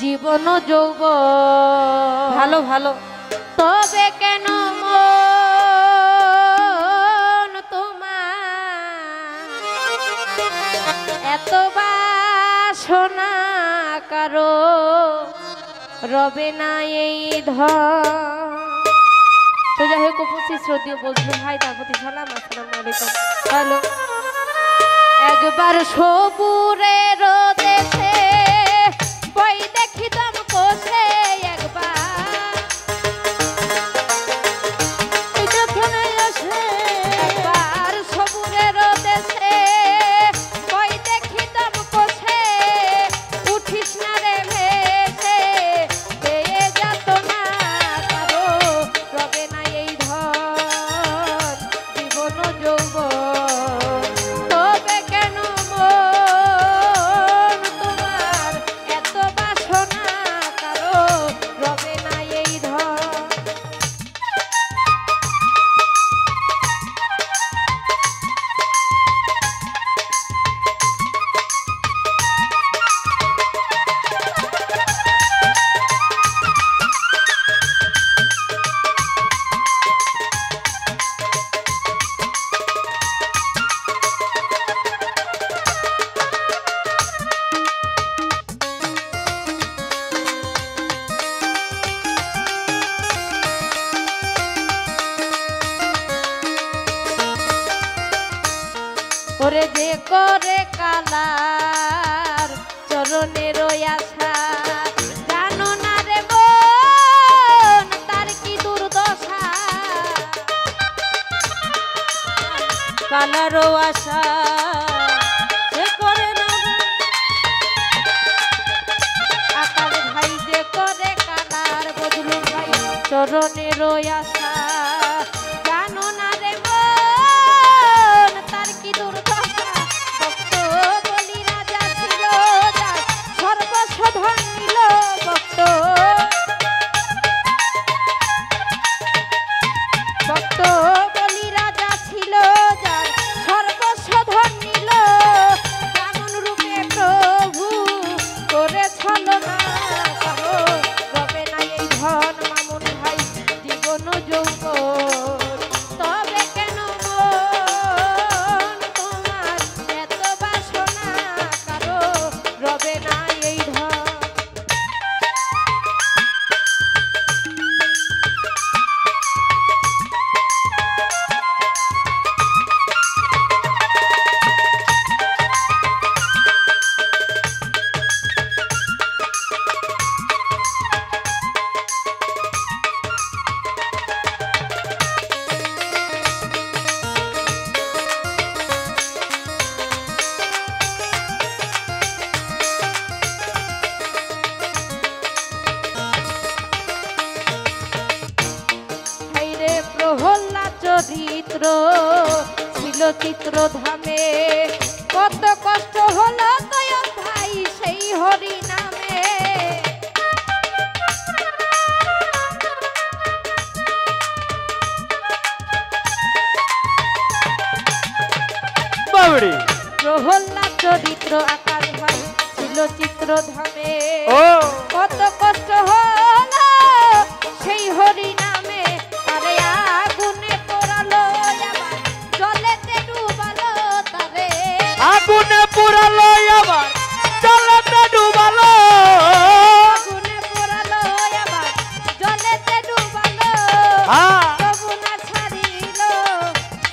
জীবন যৌবন ভালো ভালো তবে কেন মন তোমার এত বাসনা কারো রবে না এই তো যাই হোক উপস্থিত শ্রদ্ধেয় বন্ধু ভাই তার প্রতি সালাম আসসালামু আলাইকুম। হ্যালো একবার সবুরের দেশে বই দেখিতাম কোষে একবার সবুরের দেশে বই দেখিতাম কোষে উঠিস না রে ভেসে পেয়ে যাত না কারো রবে না এই ধন জীবন যৌবন তবে কেন মন তোমার এত বাসনা কারো রবে না এই ধন। ওরে যে করে কালার চরণের আশা জানো না রে বোন তার কি দুর্দশা কালার আশা সে করে না আকাশ ভাই যে করে কালার বদলু ভাই চরণের আশা জানো না রে বোন তার কি দুর্দশা ভক্ত বলি রাজা ছিল যার সর্বস্ব ধন নিল ভক্ত বলি রাজা ছিল যার সর্বস্ব ধন নিল কেমন রূপে প্রভু করে ছলনা কারো রবে না এই ধন মামুন ভাই জীবন যৌবন তবে কেন মন তোমার এত বাসনা কারো রবে না এই ধন। প্রহল্লাদ চরিত্র ছিল চিত্র ধামে কত কষ্ট হলো দয়াল ভাই সেই হরি নামে প্রহল্লাদ চরিত্র আকাশ ভাই ছিল চিত্র ধামে কত কষ্ট হলো সেই হরি নামে তারে আগুনে পোড়ালো আবার জলেতে ডুবালো তারে আগুনে পোড়ালো আবার জলেতে ডুবালো আগুনে পোড়ালো আবার জলেতে ডুবালো তবু না ছাড়িল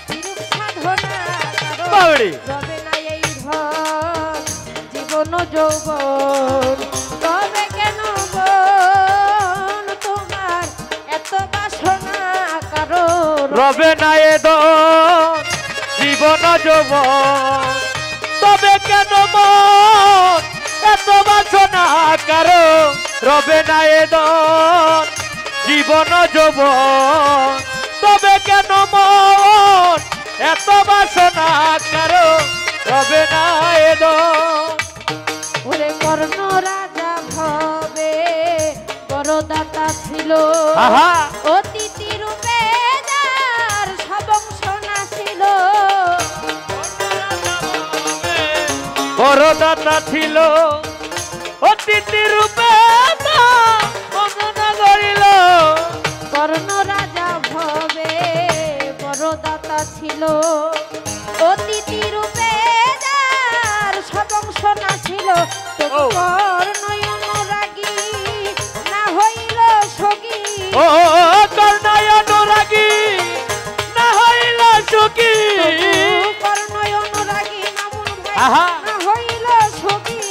বিরূপ সাধনা কারো রবে না এই ধন জীবন যৌবন তবে কেন মন তোমার এত বাসনা কারো রবে না এ ধন জীবন যৌবন তবে কেন মন এত বাসনা কারো রবে না এ ধন জীবন যৌবন তবে কেন মন এত বাসনা কারো রবে না এ ধন। ওরে কর্ণ রাজা ভবে বড়দাতা ছিল অতিথি রূপে যার সবংশ নাছিল বড় বড়দাতা ছিল অতিথি রূপে বন্দনা করিল কর্ণ রাজা ভবে বড়দাতা ছিল অতিথি রূপে যার সবংশ না ছিল তবু কর্ণ অনুরাগী না হইল সগী ও কর্ণায় অনুরাগী না হইল সুখী কর্ণ অনুরাগী মামুন ভাই আহা। না হইল সগী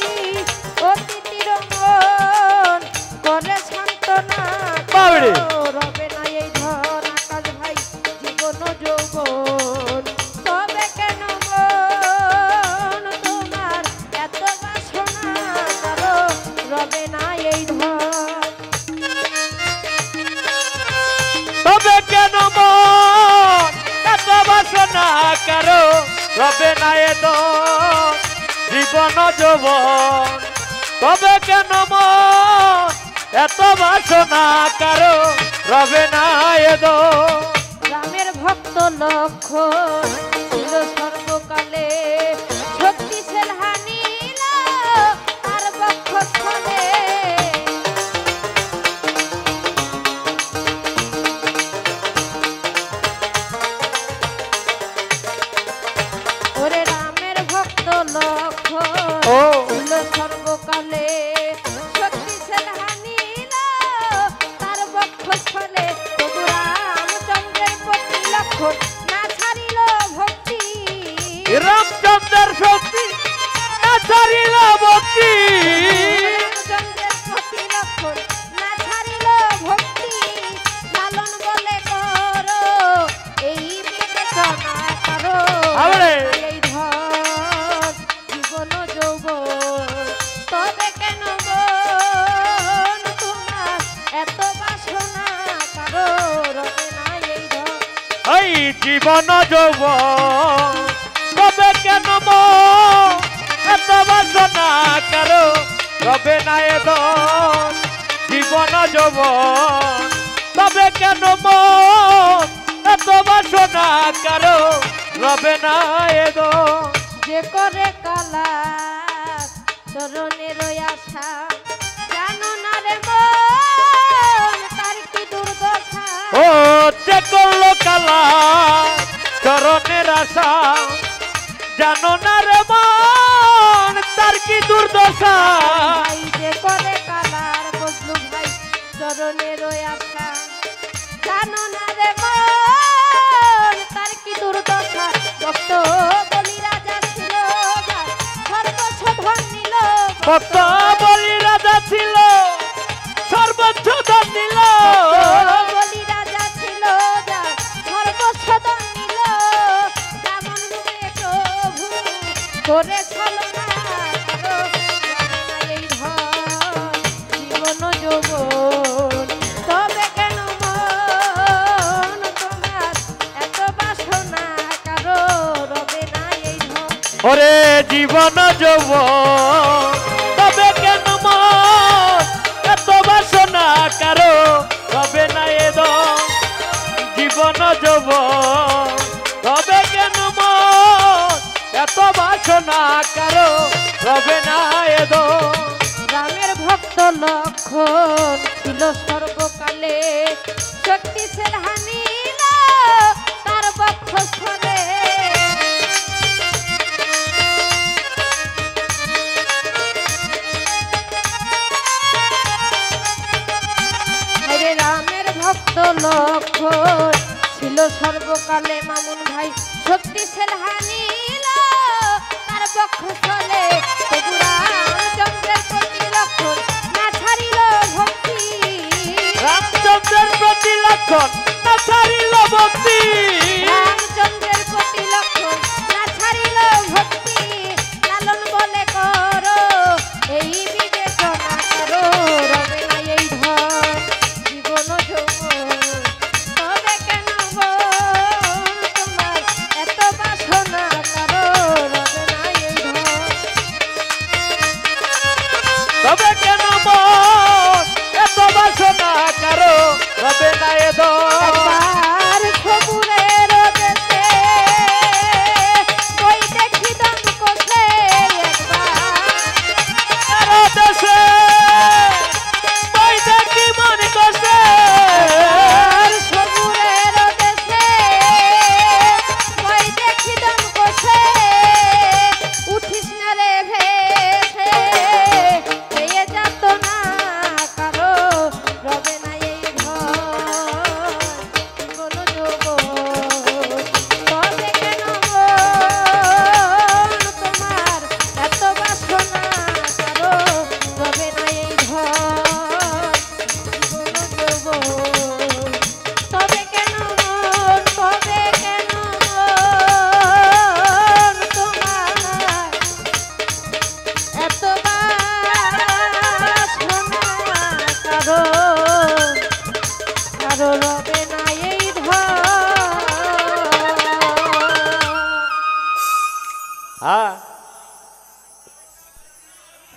অতিথি রঙ্গন করে সান্ত্বনা বাবরে। রবে না এই ধন আকাশ ভাই জীবন যৌবন তবে কেন মন তোমার এত বাসনা কারো রবে না এই ধন তবে কেন মন এত বাসনা কারো রবে না এত জীবন যৌবন তবে কেন মন এত বাসনা কারো রবে না এত রামের ভক্ত লক্ষণ ছিল সর্বকালে শক্তিশাল হানিল তার বক্ষস্থলে ওরে রামের ভক্ত লক্ষণ ও ছিল সর্বকালে শক্তিশাল হানিল তার বক্ষস্থলে তবু রামচন্দ্রের প্রতি লক্ষণ না ছাড়িল ভক্তি রামচন্দ্রের শক্তি না ছাড়িল ভক্তি রামচন্দ্রের প্রতি লক্ষণ না ছাড়িল ভক্তি লালন বলে করো এই বিবেচনা করো আরে। এই ধন জীবন যৌবন তবে কেন মন তোমার এত বাসনা কারো রবে না এই ধন এই জীবন যৌবন তবে কেন মন এত বাসনা কারো রবে না এত জীবন যৌবন তবে কেন মন এত বাসনা কারো রবে না এত যে করে কালা চরণের আশা জানো না রে মন তার কি দুর্দশা ও যে করলো কালা চরণের আশা জানো না রে মন তার কি দুর্দশা ভাই যে করে কালার বজলু ভাই চরণের আশা জানো না রে মন তার কি দুর্দশা ভক্ত বলি রাজা ছিল যার সর্বস্ব ধন নিল ভক্ত বলি রাজা ছিল সর্বোচ্চ ধন নিল বলি রাজা ছিল যার সর্বস্ব ধন নিল যেমন রূপে প্রভু করে ছলনা করো এই ধন জীবন যৌবন তবে কেন মন তোমার এত বাসনা কারো রবে না এই ধন ওরে জীবন যৌবন তবে কেন মন এত বাসনা কারো রবে না এদ জীবন যৌবন তবে কেন মন এত বাসনা কারো রবে না এদ রামের ভক্ত লক্ষণ ছিল সর্বকালে শক্তিশাল হানিল তার বক্ষস্থলে হরে রামের ভক্ত লক্ষণ ছিল সর্বকালে মামুন ভাই শক্তিশাল হানিল তার বক্ষস্থলে তবু রামচন্দ্রের প্রতি লক্ষণ না ছাড়িল ভক্তি রামচন্দ্রের প্রতি লক্ষণ না ছাড়িল ভক্তি রামচন্দ্রের প্রতি লক্ষণ না ছাড়িল ভক্তি লালন বলে করো এই বিবেচনা করো রবে না এই ধন জীবন যৌবন তবে কেন মন তোমার এত বাসনা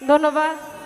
ধন্যবাদ।